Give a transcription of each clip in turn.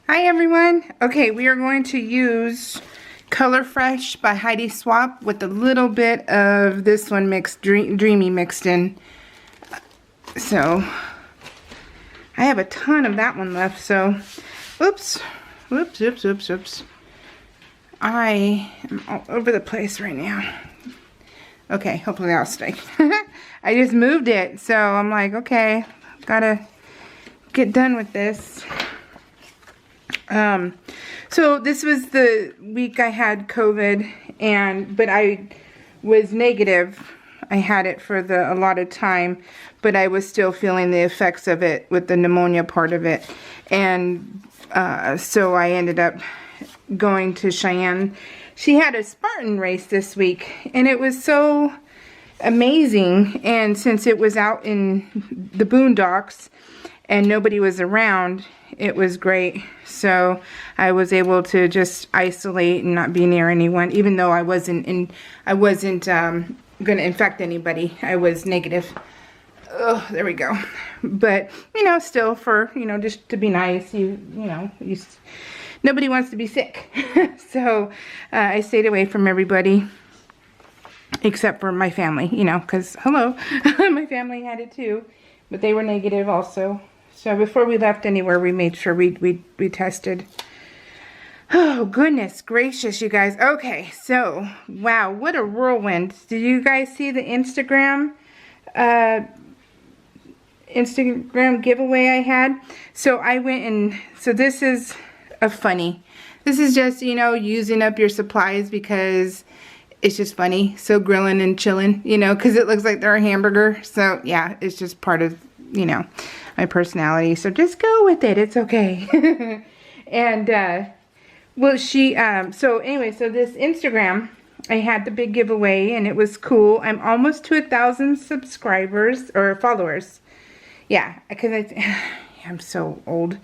Hi everyone. Okay, we are going to use Color Fresh by Heidi Swapp with a little bit of this one mixed, Dreamy mixed in. So, I have a ton of that one left, so, oops. I am all over the place right now. Okay, hopefully I'll stay. I just moved it, so I'm like, okay, gotta get done with this. So this was the week I had COVID, but I was negative. I had it for a lot of time, but I was still feeling the effects of it with the pneumonia part of it. And so I ended up going to Cheyenne. She had a Spartan race this week, and it was so amazing. And since it was out in the boondocks and nobody was around, it was great. So I was able to just isolate and not be near anyone, even though I wasn't going to infect anybody. I was negative. Oh, there we go. But still, for just to be nice, nobody wants to be sick. So I stayed away from everybody except for my family, because hello, my family had it too, but they were negative also. So before we left anywhere, we made sure we tested. Oh, goodness gracious, you guys. Okay, so, wow, what a whirlwind. Did you guys see the Instagram giveaway I had? So I went and, so this is a funny. This is just, using up your supplies because it's just funny. So grilling and chilling, because it looks like they're a hamburger. So, yeah, it's just part of, my personality. So just go with it. It's okay. And, well, so anyway, so this Instagram, I had the big giveaway and it was cool. I'm almost to 1,000 subscribers or followers. Yeah, because I'm so old.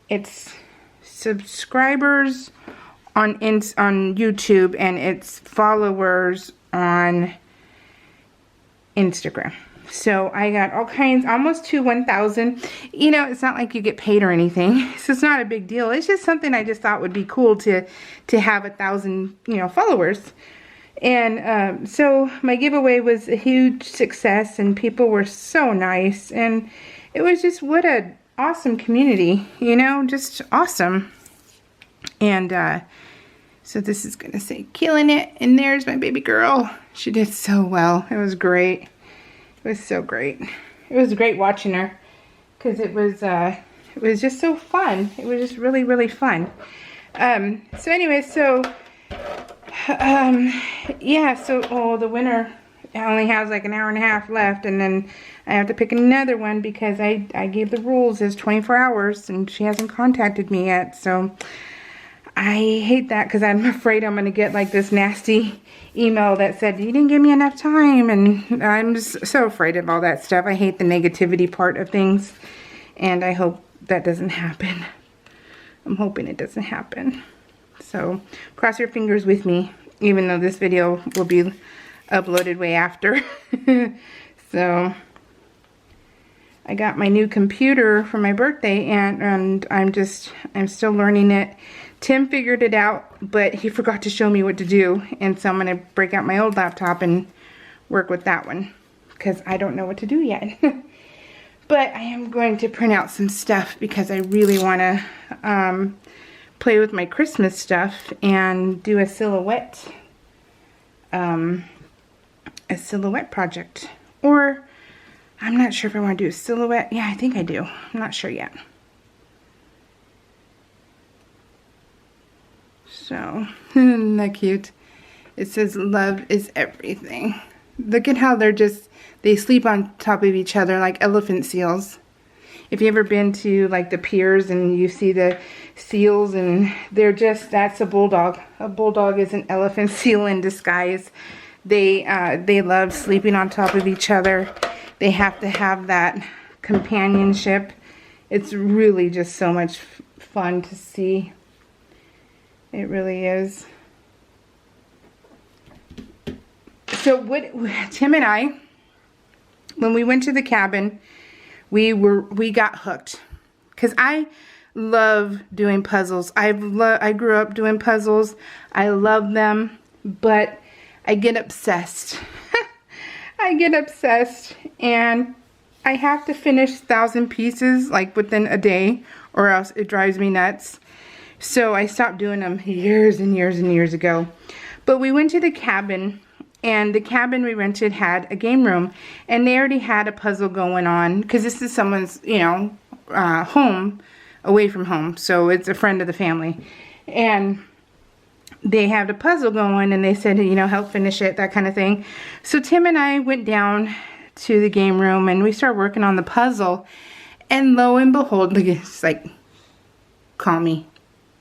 It's subscribers on YouTube and it's followers on Instagram. So I got all kinds, almost to 1,000. It's not like you get paid or anything, so it's not a big deal. It's just something I just thought would be cool to have 1,000, followers. And so my giveaway was a huge success, and people were so nice, and it was just what an awesome community, just awesome. And so this is gonna say killing it, and there's my baby girl. She did so well. It was great. It was so great. It was great watching her because it was just so fun. It was just really, really fun. So anyway, yeah, so the winner only has like an hour and a half left, and then I have to pick another one because I gave the rules as 24 hours and she hasn't contacted me yet. So I hate that because I'm afraid I'm going to get like this nasty email that said, you didn't give me enough time, and I'm just so afraid of all that stuff. I hate the negativity part of things, and I hope that doesn't happen. I'm hoping it doesn't happen. So cross your fingers with me, even though this video will be uploaded way after. So I got my new computer for my birthday, and I'm still learning it. Tim figured it out, but he forgot to show me what to do, and so I'm going to break out my old laptop and work with that one because I don't know what to do yet. But I am going to print out some stuff because I really want to play with my Christmas stuff and do a silhouette project. Or I'm not sure if I want to do a silhouette. Yeah, I think I do. I'm not sure yet. So, isn't that cute? It says love is everything. Look at how they sleep on top of each other like elephant seals. If you ever been to like the piers and you see the seals, and that's a bulldog. A bulldog is an elephant seal in disguise. They love sleeping on top of each other. They have to have that companionship. It's really just so much fun to see. It really is. So Tim and I, when we went to the cabin, we got hooked. because I love doing puzzles. I grew up doing puzzles. I love them, but I get obsessed. I get obsessed, and I have to finish 1,000 pieces like within a day, or else it drives me nuts. So I stopped doing them years and years and years ago. But we went to the cabin, and the cabin we rented had a game room, and they already had a puzzle going on, because this is someone's, you know, home, away from home, so it's a friend of the family. And they had a puzzle going, and they said, you know, help finish it, that kind of thing. So Tim and I went down to the game room, and we started working on the puzzle, and lo and behold, look, it's like, call me,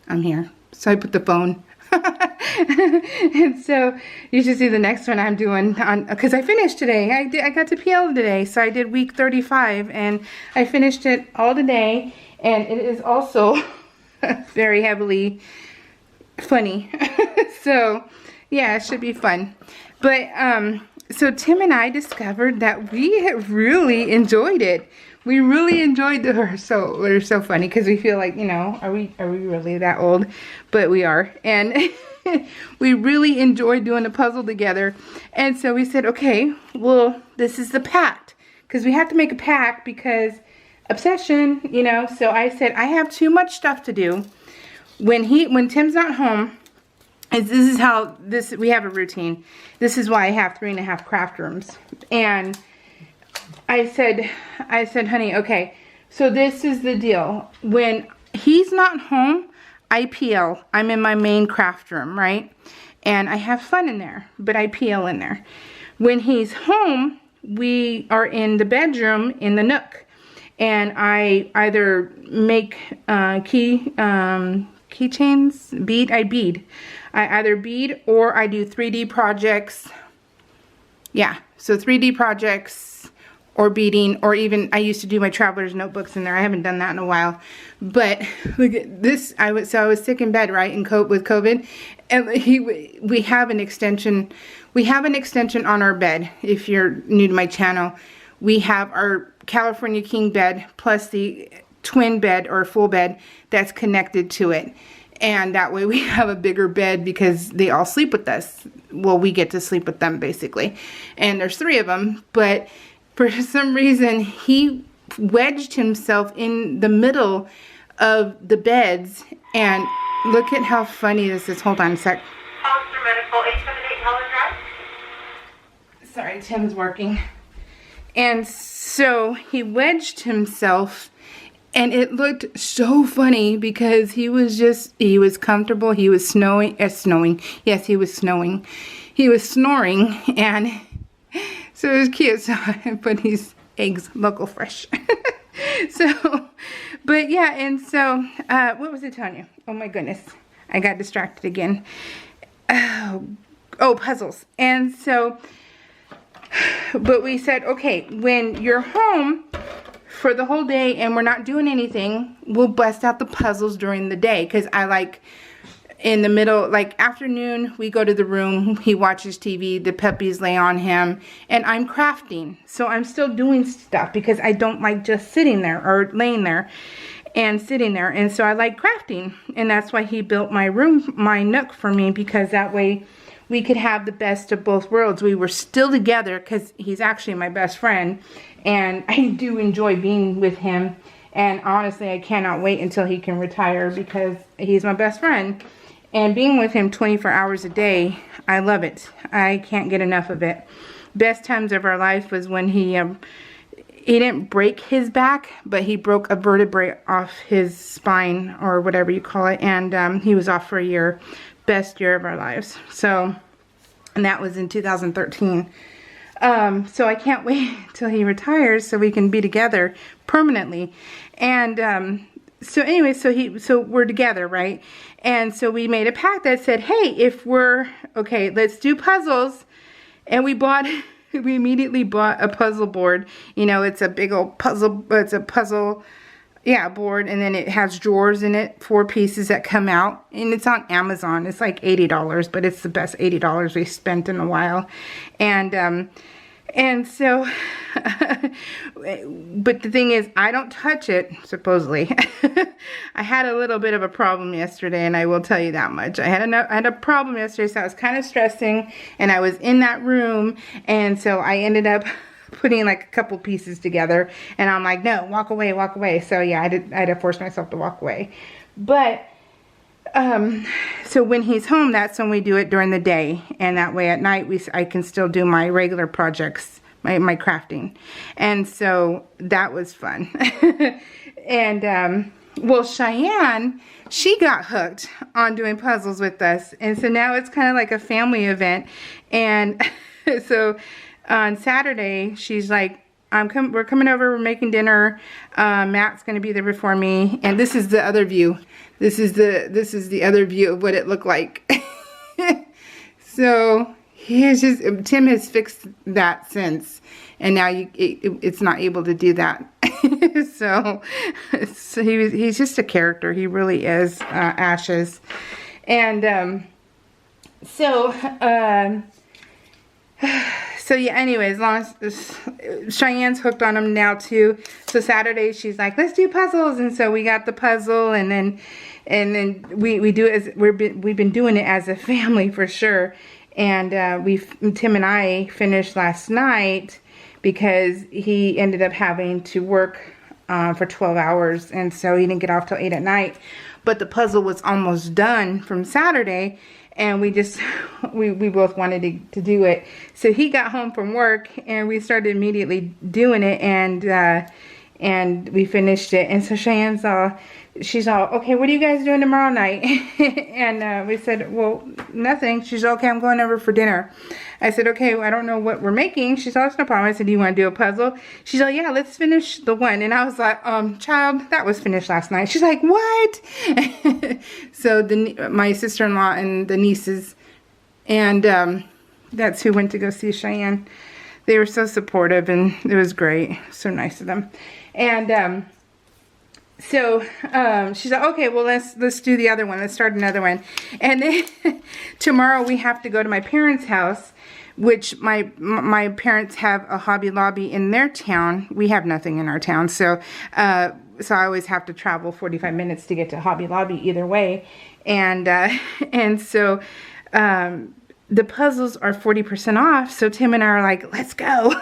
I'm here. So I put the phone. And so you should see the next one I'm doing on, because I finished today. I got to PL today, so I did week 35, and I finished it all today, and it is also very heavily funny. So yeah, it should be fun. But so Tim and I discovered that we have really enjoyed it. We really enjoyed we're so funny, because we feel like, you know, are we really that old? But we are. And we really enjoyed doing the puzzle together. And so we said, okay, well, this is the pact, because we have to make a pact, because obsession, you know. So I said, I have too much stuff to do. When Tim's not home, we have a routine. This is why I have 3.5 craft rooms. And I said, honey, okay, so this is the deal. When he's not home, I PL. I'm in my main craft room, right? And I have fun in there, but I PL in there. When he's home, we are in the bedroom in the nook. And I either make keychains, I bead. I either bead, or I do 3D projects. Yeah, so 3D projects, or beading, or even I used to do my traveler's notebooks in there. I haven't done that in a while. But look at this. I was sick in bed, right, with COVID, and we have an extension. We have an extension on our bed. If you're new to my channel, we have our California King bed plus the twin bed or full bed that's connected to it. And that way we have a bigger bed, because they all sleep with us. Well, we get to sleep with them, basically. And there's 3 of them. But for some reason, he wedged himself in the middle of the beds. And look at how funny this is. Hold on a sec. Sorry, Tim's working. And so he wedged himself. And it looked so funny, because he was comfortable. He was snowing. Yes, he was snowing. He was snoring, and so it was cute. So I put his eggs local fresh. So, but yeah, and so, what was I telling you? Oh my goodness. I got distracted again. Oh, puzzles. And so, but we said, okay, when you're home for the whole day and we're not doing anything, we'll bust out the puzzles during the day, because I like in the middle, like afternoon, we go to the room, he watches TV, the puppies lay on him, and I'm crafting. So I'm still doing stuff, because I don't like just sitting there or laying there and sitting there. And so I like crafting, and that's why he built my room, my nook for me, because that way we could have the best of both worlds. We were still together, because he's actually my best friend, and I do enjoy being with him. And honestly, I cannot wait until he can retire, because he's my best friend. And being with him 24 hours a day, I love it. I can't get enough of it. Best times of our life was when he didn't break his back, but he broke a vertebrae off his spine, or whatever you call it. And he was off for a year. Best year of our lives. So, and that was in 2013. So I can't wait till he retires so we can be together permanently. And so anyway, so we're together, right? And so we made a pact that said, hey, if we're okay, let's do puzzles. And we immediately bought a puzzle board. You know, it's a big old puzzle. It's a puzzle, yeah, board, and then it has drawers in it, 4 pieces that come out, and it's on Amazon. It's like $80, but it's the best $80 we spent in a while. And And so, but the thing is, I don't touch it, supposedly. I had a little bit of a problem yesterday, and I will tell you that much. I had a problem yesterday, so I was kind of stressing, and I was in that room, and so I ended up putting like a couple pieces together, and I'm like, no, walk away, walk away. So yeah, I had to force myself to walk away. But so when he's home, that's when we do it during the day, and that way at night I can still do my regular projects, my crafting. And so that was fun. And well, Cheyenne, she got hooked on doing puzzles with us, and so now it's kind of like a family event. And so on Saturday, she's like, we're coming over, we're making dinner. Matt's gonna be there before me. And this is the other view. This is the other view of what it looked like. So Tim has fixed that since, and now it's not able to do that. so he's just a character. He really is, Ashes. And so yeah, anyways, long as Cheyenne's hooked on them now too. So Saturday she's like, let's do puzzles, and so we got the puzzle, and then we do it as we've been doing it as a family for sure. And Tim and I finished last night because he ended up having to work for 12 hours, and so he didn't get off till 8 at night. But the puzzle was almost done from Saturday, and we both wanted to do it. So he got home from work, and we started immediately doing it, and we finished it. And so she's all, okay, what are you guys doing tomorrow night? And we said, well, nothing. She's okay, I'm going over for dinner. I said, okay, well, I don't know what we're making. She's all, it's no problem. I said, do you want to do a puzzle? She's like, yeah, let's finish the one. And I was like, child, that was finished last night. She's like, what? So my sister-in-law and the nieces, and that's who went to go see Cheyenne. They were so supportive, and it was great. So nice of them. And so she's like, okay, well, let's do the other one. Let's start another one. And then tomorrow we have to go to my parents' house, which my parents have a Hobby Lobby in their town. We have nothing in our town, so I always have to travel 45 minutes to get to Hobby Lobby either way. And so the puzzles are 40% off. So Tim and I are like, let's go.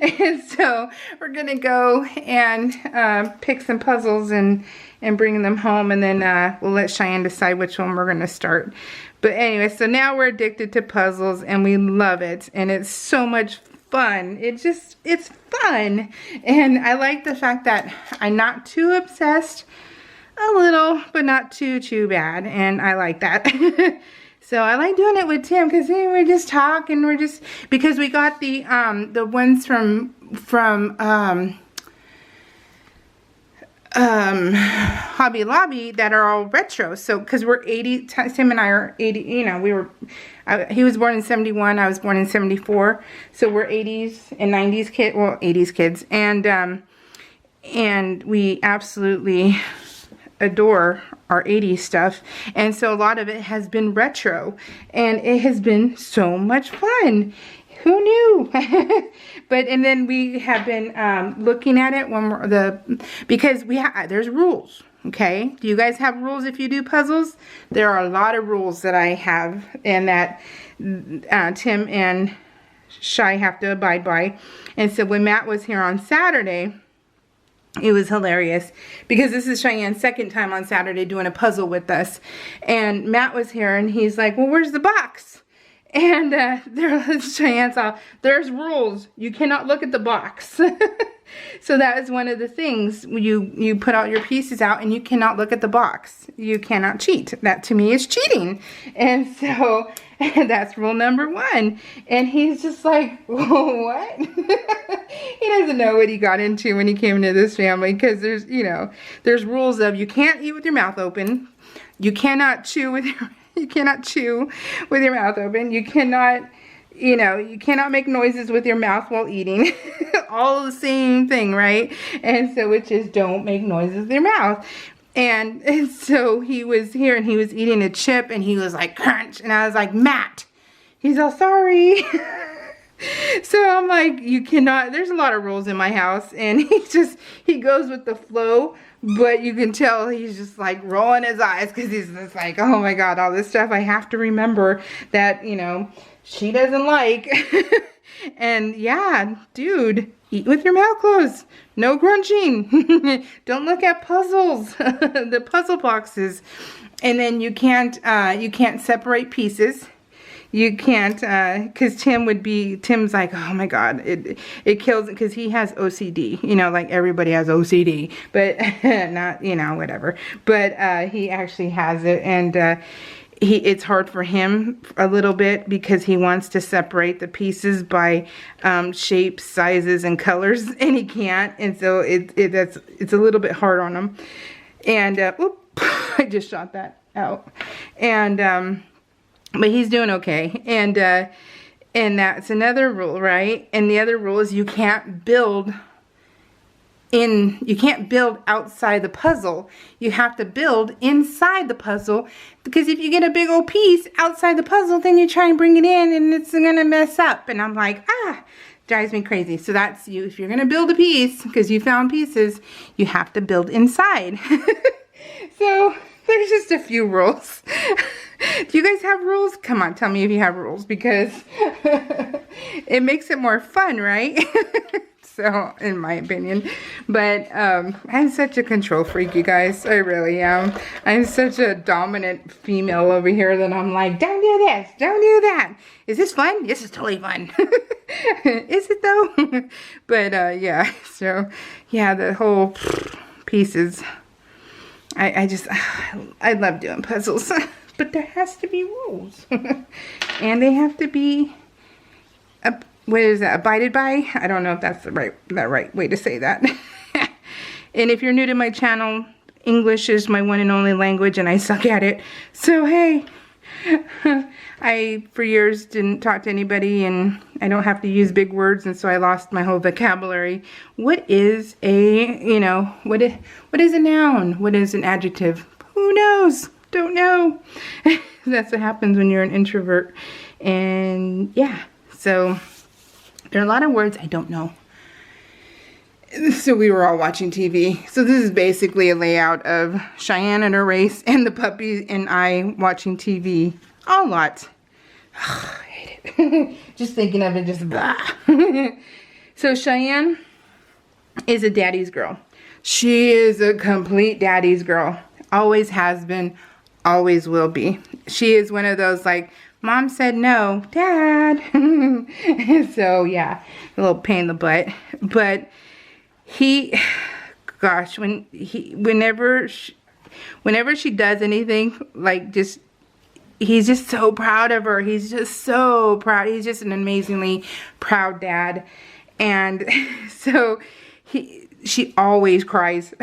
And so we're gonna go and pick some puzzles and bring them home, and then we'll let Cheyenne decide which one we're gonna start. But anyway, so now we're addicted to puzzles, and we love it, and it's so much fun. It's fun, and I like the fact that I'm not too obsessed. A little, but not too bad, and I like that. So I like doing it with Tim, because we just talk, and we're just, because we got the ones from Hobby Lobby that are all retro. So because we're 80, Tim and I are 80, you know, he was born in 71, I was born in 74, so we're 80s and 90s kids, well, 80s kids, and we absolutely adore our 80s stuff, and so a lot of it has been retro, and it has been so much fun. Who knew? And then we have been looking at it when because there's rules. Okay, do you guys have rules if you do puzzles? There are a lot of rules that I have, and that Tim and Shy have to abide by. And so when Matt was here on Saturday, it was hilarious, because this is Cheyenne's second time on Saturday doing a puzzle with us. And Matt was here, and he's like, well, where's the box? And Cheyenne's all, there's rules. You cannot look at the box. So that is one of the things. You put all your pieces out, and you cannot look at the box. You cannot cheat. That to me is cheating. And so that's rule number 1. And he's just like, what? He doesn't know what he got into when he came into this family, because there's rules of, you can't eat with your mouth open. You cannot chew with your mouth open. You cannot, you cannot make noises with your mouth while eating. All the same thing, right? And so it's just, don't make noises with your mouth. And so he was here, and he was eating a chip, and he was like, crunch. And I was like, Matt. He's all, sorry. So I'm like, you cannot, there's a lot of rules in my house, and he goes with the flow, but you can tell he's just like rolling his eyes because he's just like, oh my God, all this stuff I have to remember that, you know, she doesn't like. And yeah, dude, eat with your mouth closed. No crunching. Don't look at puzzles, the puzzle boxes. And then you can't separate pieces. You can't, because Tim's like, oh my God, it kills it, because he has OCD, you know, like everybody has OCD, but not, you know, whatever. But he actually has it, and it's hard for him a little bit because he wants to separate the pieces by shapes, sizes, and colors, and he can't, and so it's a little bit hard on him. And whoop, I just shot that out, and but he's doing okay, and that's another rule, right? And the other rule is you can't build outside the puzzle. You have to build inside the puzzle, because if you get a big old piece outside the puzzle, then you try and bring it in and it's gonna mess up. And I'm like, drives me crazy. So that's you. If you're gonna build a piece, because you found pieces, you have to build inside. So there's just a few rules. Do you guys have rules? Come on, tell me if you have rules, because it makes it more fun, right? So, in my opinion. But I'm such a control freak, you guys. I really am. I'm such a dominant female over here that I'm like, don't do this, don't do that. Is this fun? This is totally fun. Is it though? But yeah, so yeah, the whole pieces. I love doing puzzles. But there has to be rules. And they have to be, what is that, abided by? I don't know if that's the right way to say that. And if you're new to my channel, English is my one and only language, and I suck at it. So hey, I for years didn't talk to anybody, and I don't have to use big words, and so I lost my whole vocabulary. What is a, you know, what is a noun? What is an adjective? Who knows? Don't know. That's what happens when you're an introvert. And yeah, so there are a lot of words I don't know. So we were all watching TV. So this is basically a layout of Cheyenne and her race and the puppy and I watching TV a lot. Oh, I hate it. Just thinking of it, just blah. So Cheyenne is a daddy's girl. She is a complete daddy's girl. Always has been, always will be. She is one of those like, Mom said no, Dad. So yeah, a little pain in the butt. But gosh, whenever she does anything, like he's just so proud of her. He's just so proud. He's just an amazingly proud dad. And so she always cries.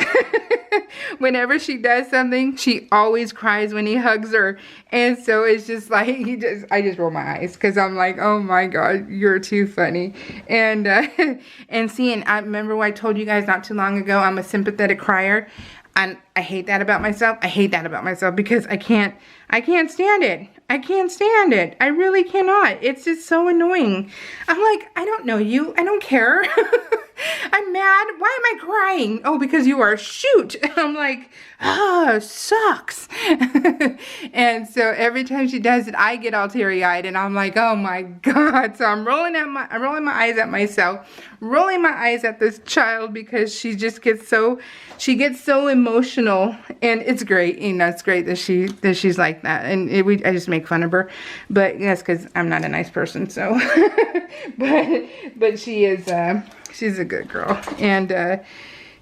Whenever she does something, she always cries when he hugs her. And so it's just like, I just roll my eyes, because I'm like, oh my God, you're too funny. And and I remember what I told you guys not too long ago, I'm a sympathetic crier. And I hate that about myself. I hate that about myself, because I can't stand it. I can't stand it. I really cannot. It's just so annoying. I'm like, I don't know you. I don't care. I'm mad. Why am I crying? Oh, because you are. Shoot. I'm like, sucks. And so every time she does it, I get all teary-eyed, and I'm like, oh my God. So I'm rolling my eyes at myself, rolling my eyes at this child, because she just gets so emotional. And it's great, you know, it's great that she's like that. And I just make fun of her, but that's because I'm not a nice person. So, but she is. She's a good girl, and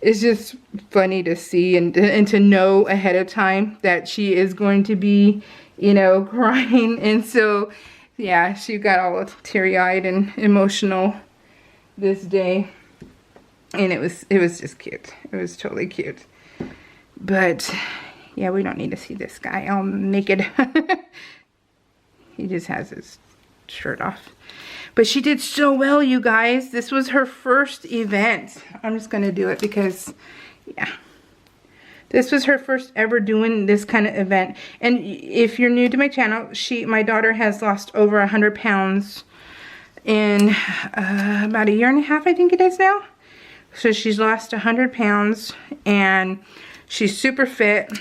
it's just funny to see and to know ahead of time that she is going to be, you know, crying. And so, yeah, she got all teary-eyed and emotional this day, and it was just cute. It was totally cute. But yeah, we don't need to see this guy all naked. He just has his shirt off. But she did so well, you guys. This was her first event. I'm just going to do it because, yeah. This was her first ever doing this kind of event. And if you're new to my channel, my daughter has lost over 100 pounds in about a year and a half, I think it is now. So she's lost 100 pounds and she's super fit.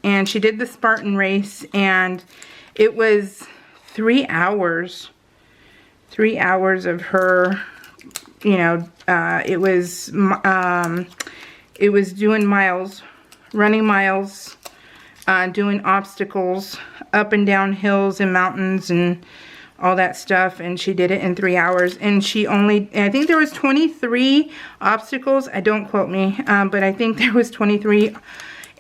And she did the Spartan race, and it was 3 hours. 3 hours of her, you know, it was doing miles, running miles, doing obstacles, up and down hills and mountains and all that stuff, and she did it in 3 hours. And she only, I think there was 23 obstacles, don't quote me, but I think there was 23,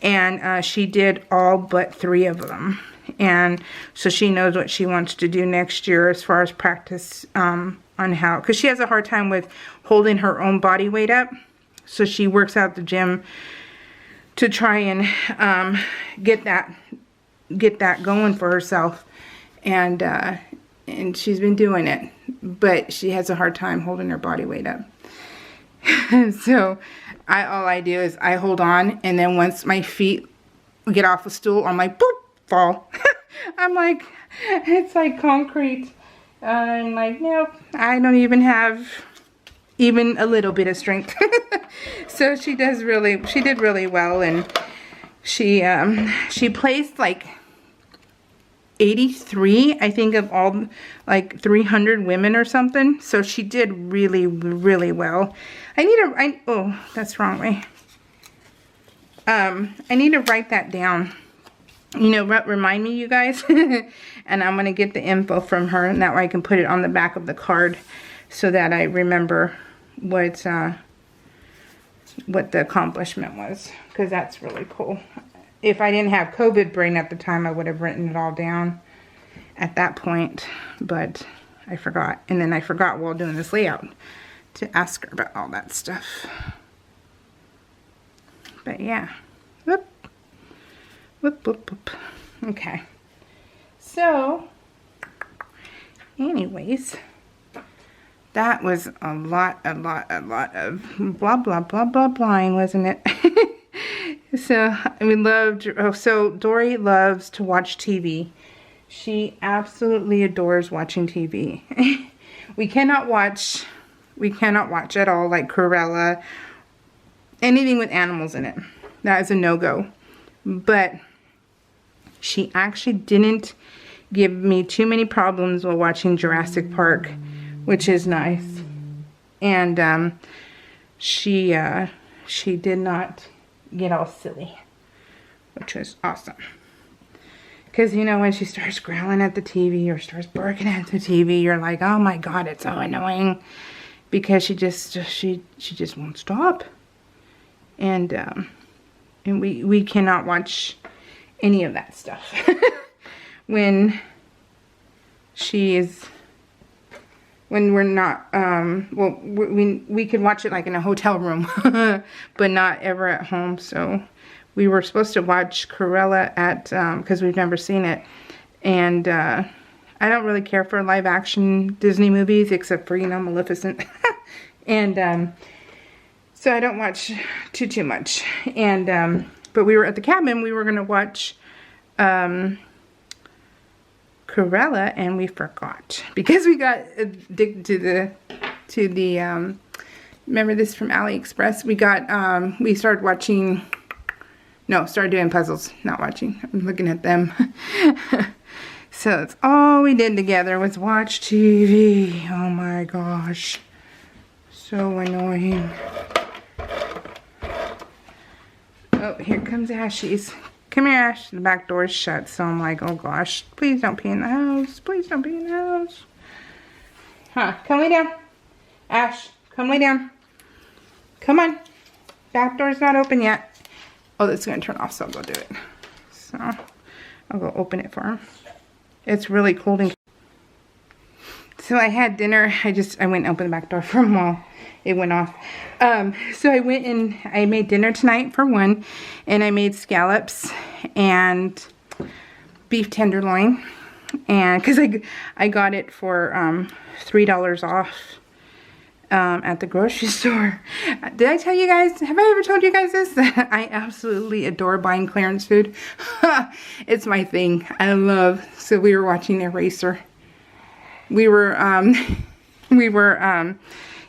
and she did all but 3 of them. And so she knows what she wants to do next year as far as practice on how, because she has a hard time with holding her own body weight up. So she works out at the gym to try and get that going for herself. And she's been doing it, but she has a hard time holding her body weight up. So all I do is I hold on, and then once my feet get off the stool, I'm like, boop, fall. I'm like, it's like concrete. I'm like, nope, I don't even have even a little bit of strength. So she did really well, and she placed like 83, I think, of all like 300 women or something. So she did really, really well. Oh, that's wrong way. I need to write that down. You know, remind me, you guys. And I'm going to get the info from her, and that way I can put it on the back of the card so that I remember what the accomplishment was, because that's really cool. If I didn't have COVID brain at the time, I would have written it all down at that point, but I forgot. And then I forgot while doing this layout to ask her about all that stuff. But yeah. Whoop. Whoop, whoop, whoop. Okay. So, anyways, that was a lot of blah, blah, blah, blah, blahing, wasn't it? So, we loved, so Dory loves to watch TV. She absolutely adores watching TV. We cannot watch at all, like Cruella, anything with animals in it. That is a no-go. But she actually didn't give me too many problems while watching Jurassic Park, which is nice. And she did not get all silly, which was awesome. Because, you know, when she starts growling at the TV or starts barking at the TV, you're like, oh my God, it's so annoying. Because she just won't stop. And we cannot watch any of that stuff. When we're not, well, we could watch it like in a hotel room, but not ever at home. So we were supposed to watch Cruella at, because we've never seen it. And I don't really care for live action Disney movies, except for, you know, Maleficent. And so I don't watch too much. And but we were at the cabin, we were going to watch Cruella, and we forgot because we got addicted to the remember this from AliExpress? We started watching, no, started doing puzzles, not watching. I'm looking at them. So that's all we did together was watch TV. Oh my gosh, so annoying. Oh, here comes Ashies. Come here, Ash. The back door's shut, so I'm like, oh gosh, please don't pee in the house. Please don't pee in the house. Huh, come lay down. Ash, come lay down. Come on. Back door's not open yet. Oh, it's going to turn off, so I'll go do it. So, I'll go open it for him. It's really cold. So I had dinner. I went and opened the back door for him while it went off. So I went and I made dinner tonight for one, and I made scallops and beef tenderloin, and because I got it for $3 off at the grocery store. Did I tell you guys? Have I ever told you guys this? I absolutely adore buying clearance food. It's my thing. I love. So we were watching Eraser. We were We were,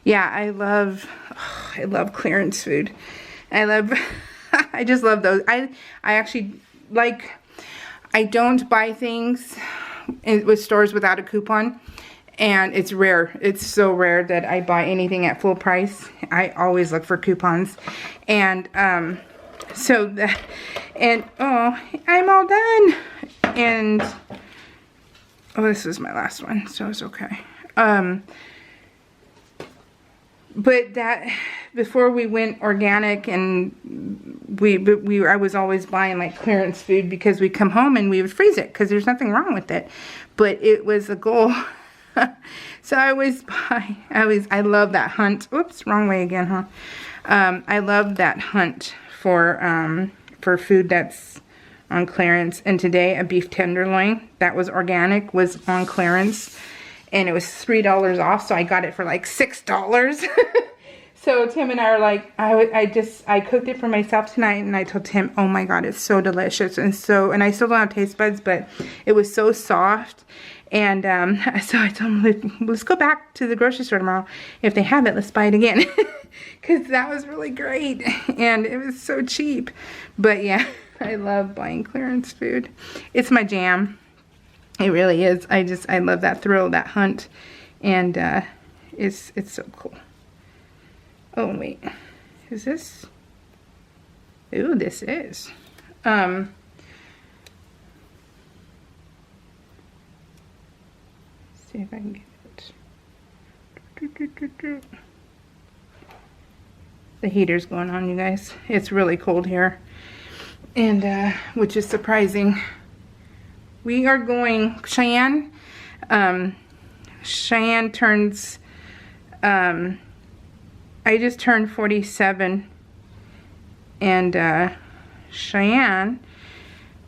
yeah, I love clearance food. I love, I just love those. I actually like, I don't buy things with stores without a coupon. And it's rare. It's so rare that I buy anything at full price. I always look for coupons. And, so that, and, oh, I'm all done. And, oh, this is my last one, so it's okay. But that, before we went organic, and I was always buying like clearance food because we'd come home and we would freeze it because there's nothing wrong with it. But it was a goal. So I always buy, I love that hunt. Oops, wrong way again, huh? I love that hunt for food that's on clearance. And today, a beef tenderloin that was organic was on clearance. And it was $3 off, so I got it for like $6. So Tim and I are like, I cooked it for myself tonight, and I told Tim, oh my God, it's so delicious. And I still don't have taste buds, but it was so soft. And so I told him, let's go back to the grocery store tomorrow. If they have it, let's buy it again. Because that was really great. And it was so cheap. But yeah, I love buying clearance food. It's my jam. It really is. I love that thrill, that hunt. And it's so cool. Oh, wait. Is this? Ooh, this is. See if I can get it. The heater's going on, you guys. It's really cold here, and which is surprising. We are going, Cheyenne turns, I just turned 47, and Cheyenne,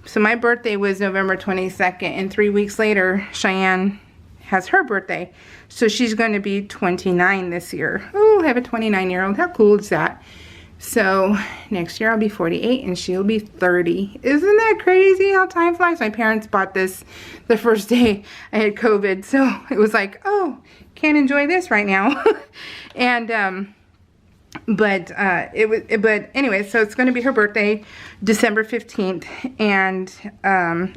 so my birthday was November 22nd, and 3 weeks later, Cheyenne has her birthday. So she's going to be 29 this year. Oh, I have a 29-year-old. How cool is that? So next year I'll be 48 and she'll be 30. Isn't that crazy how time flies? My parents bought this the first day I had COVID. So it was like, oh, can't enjoy this right now. And, but anyway, so it's going to be her birthday, December 15th, and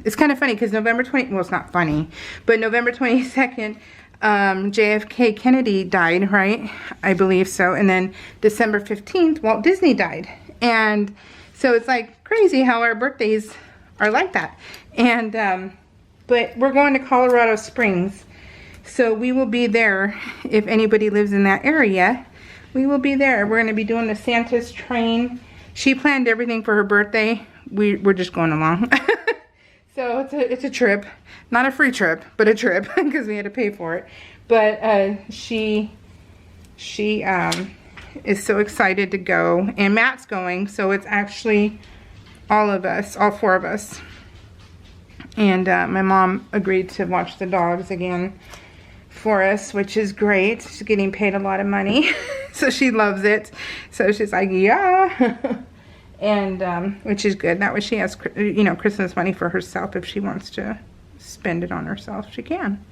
it's kind of funny because November 20, well, it's not funny, but November 22nd, JFK Kennedy died, right? I believe so. And then December 15th, Walt Disney died. And so it's like crazy how our birthdays are like that. And but we're going to Colorado Springs, so we will be there. If anybody lives in that area, we will be there. We're going to be doing the Santa's train. She planned everything for her birthday. We're just going along. So it's a trip. Not a free trip, but a trip because we had to pay for it. But she is so excited to go. And Matt's going, so it's actually all of us, all four of us. And my mom agreed to watch the dogs again for us, which is great. She's getting paid a lot of money, so she loves it. So she's like, yeah. And which is good. That way she has, you know, Christmas money for herself. If she wants to spend it on herself, she can.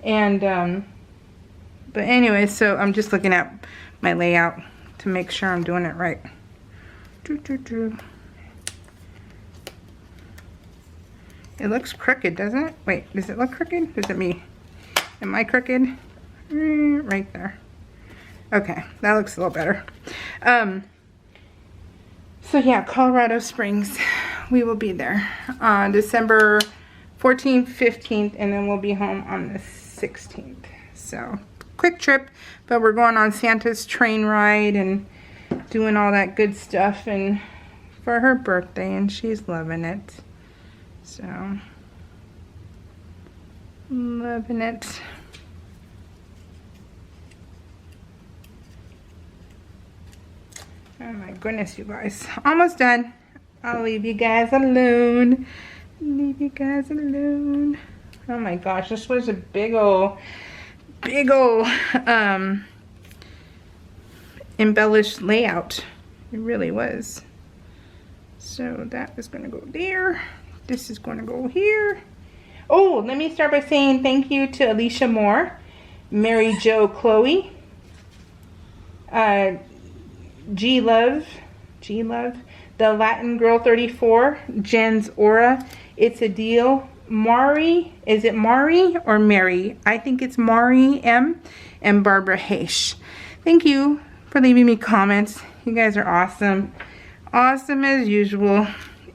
And but anyway, so I'm just looking at my layout to make sure I'm doing it right. It looks crooked, doesn't it? Wait, does it look crooked? Is it me? Am I crooked? Right there. Okay, that looks a little better. So yeah, Colorado Springs. We will be there on December 14th, 15th, and then we'll be home on the 16th. So, quick trip, but we're going on Santa's train ride and doing all that good stuff and for her birthday, and she's loving it. So, loving it. Oh my goodness, you guys. Almost done. I'll leave you guys alone. Leave you guys alone. Oh my gosh, this was a big ol' embellished layout. It really was. So that is going to go there. This is going to go here. Oh, let me start by saying thank you to Alicia Moore. Mary Jo Chloe, G-Love, The Latin Girl 34, Jen's Aura, It's a Deal, Mari, is it Mari or Mary? I think it's Mari M, and Barbara Haish. Thank you for leaving me comments. You guys are awesome. Awesome as usual,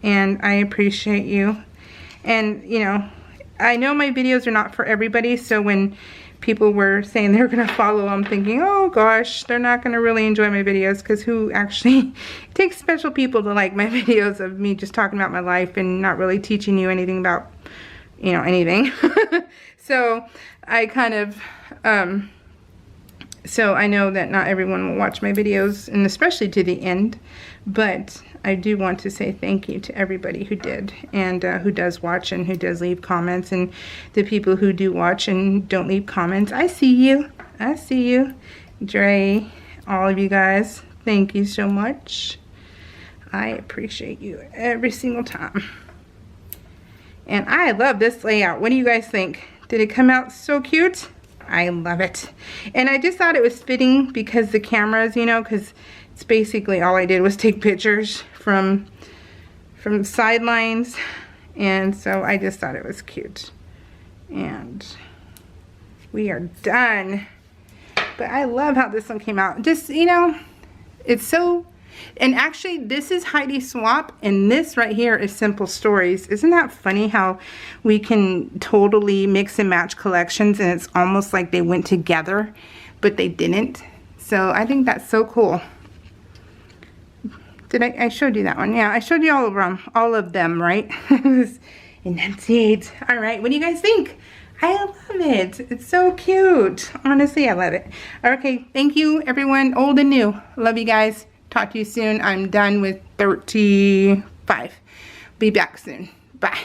and I appreciate you. And, you know, I know my videos are not for everybody, so when people were saying they were going to follow, I'm thinking, oh gosh, they're not going to really enjoy my videos, because who actually, it takes special people to like my videos of me just talking about my life and not really teaching you anything about, you know, anything. So I kind of, so I know that not everyone will watch my videos, and especially to the end, but I do want to say thank you to everybody who did, and who does watch, and who does leave comments, and the people who do watch and don't leave comments. I see you. I see you. Dre, all of you guys, thank you so much. I appreciate you every single time. And I love this layout. What do you guys think? Did it come out so cute? I love it. And I just thought it was fitting because the cameras, you know, because it's basically all I did was take pictures from sidelines, and so I just thought it was cute. And we are done. But I love how this one came out. Just, you know, it's so, and actually this is Heidi Swap, and this right here is Simple Stories. Isn't that funny how we can totally mix and match collections, and it's almost like they went together, but they didn't. So I think that's so cool. Did I showed you that one? Yeah, I showed you all of them, right? Enunciate. All right, what do you guys think? I love it. It's so cute. Honestly, I love it. Okay, thank you, everyone, old and new. Love you guys. Talk to you soon. I'm done with 35. Be back soon. Bye.